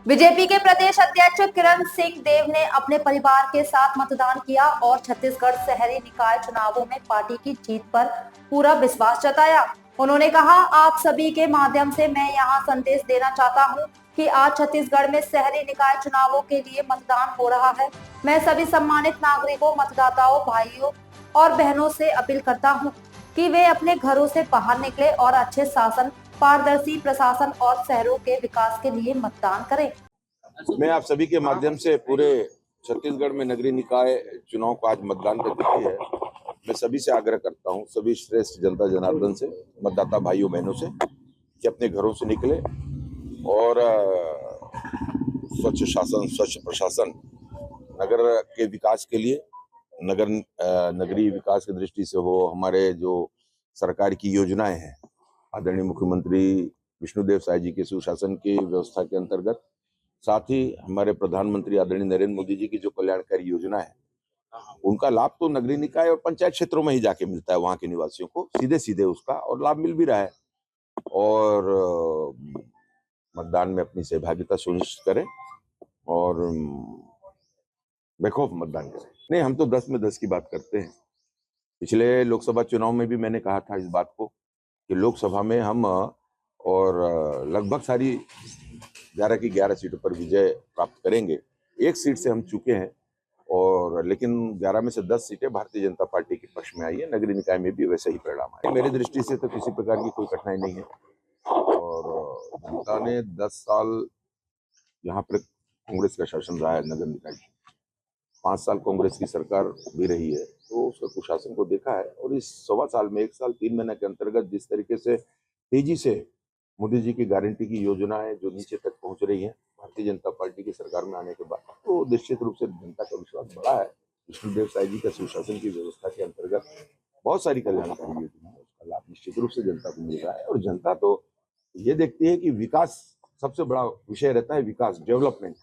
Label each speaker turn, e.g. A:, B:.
A: BJP के प्रदेश अध्यक्ष किरण सिंह देव ने अपने परिवार के साथ मतदान किया और छत्तीसगढ़ शहरी निकाय चुनावों में पार्टी की जीत पर पूरा विश्वास जताया। उन्होंने कहा, आप सभी के माध्यम से मैं यहां संदेश देना चाहता हूं कि आज छत्तीसगढ़ में शहरी निकाय चुनावों के लिए मतदान हो रहा है। मैं सभी सम्मानित नागरिकों, मतदाताओं, भाइयों और बहनों से अपील करता हूं कि वे अपने घरों से बाहर निकले और अच्छे शासन, पारदर्शी प्रशासन और शहरों के विकास के लिए मतदान करें।
B: मैं आप सभी के माध्यम से पूरे छत्तीसगढ़ में नगरीय निकाय चुनाव को आज मतदान का तिथि है। मैं सभी से आग्रह करता हूं, सभी श्रेष्ठ जनता जनार्दन से, मतदाता भाइयों बहनों से, कि अपने घरों से निकले और स्वच्छ शासन, स्वच्छ प्रशासन, नगर के विकास के लिए, नगरीय विकास की दृष्टि से हो, हमारे जो सरकार की योजनाएं हैं, आदरणीय मुख्यमंत्री विष्णुदेव साय जी के सुशासन की व्यवस्था के अंतर्गत, साथ ही हमारे प्रधानमंत्री आदरणीय नरेंद्र मोदी जी की जो कल्याणकारी योजना है, उनका लाभ तो नगरीय निकाय और पंचायत क्षेत्रों में ही जाके मिलता है। वहां के निवासियों को सीधे सीधे उसका और लाभ मिल भी रहा है। और मतदान में अपनी सहभागिता सुनिश्चित करें और बेखौफ मतदान करें। नहीं, हम तो 10 में 10 की बात करते हैं। पिछले लोकसभा चुनाव में भी मैंने कहा था इस बात को कि लोकसभा में हम और लगभग सारी 11 की 11 सीटों पर विजय प्राप्त करेंगे। एक सीट से हम चुके हैं और लेकिन 11 में से 10 सीटें भारतीय जनता पार्टी के पक्ष में आई है। नगरीय निकाय में भी वैसे ही परिणाम आए। मेरी दृष्टि से तो किसी प्रकार की कोई कठिनाई नहीं है और जनता ने 10 साल यहाँ पर कांग्रेस का शासन रहा है नगर निकाय, 5 साल कांग्रेस की सरकार भी रही है, तो उसका कुशासन को देखा है। और इस 1.25 साल में 1 साल 3 महीने के अंतर्गत जिस तरीके से तेजी से मोदी जी की गारंटी की योजनाएं जो नीचे तक पहुंच रही हैं भारतीय जनता पार्टी की सरकार में आने के बाद, तो निश्चित रूप से जनता का विश्वास बढ़ा है। विष्णुदेव साय जी का सुशासन की व्यवस्था के अंतर्गत बहुत सारी कल्याणकारी योजना है, उसका लाभ निश्चित रूप से जनता को मिल रहा है। और जनता तो ये देखती है कि विकास सबसे बड़ा विषय रहता है, विकास, डेवलपमेंट।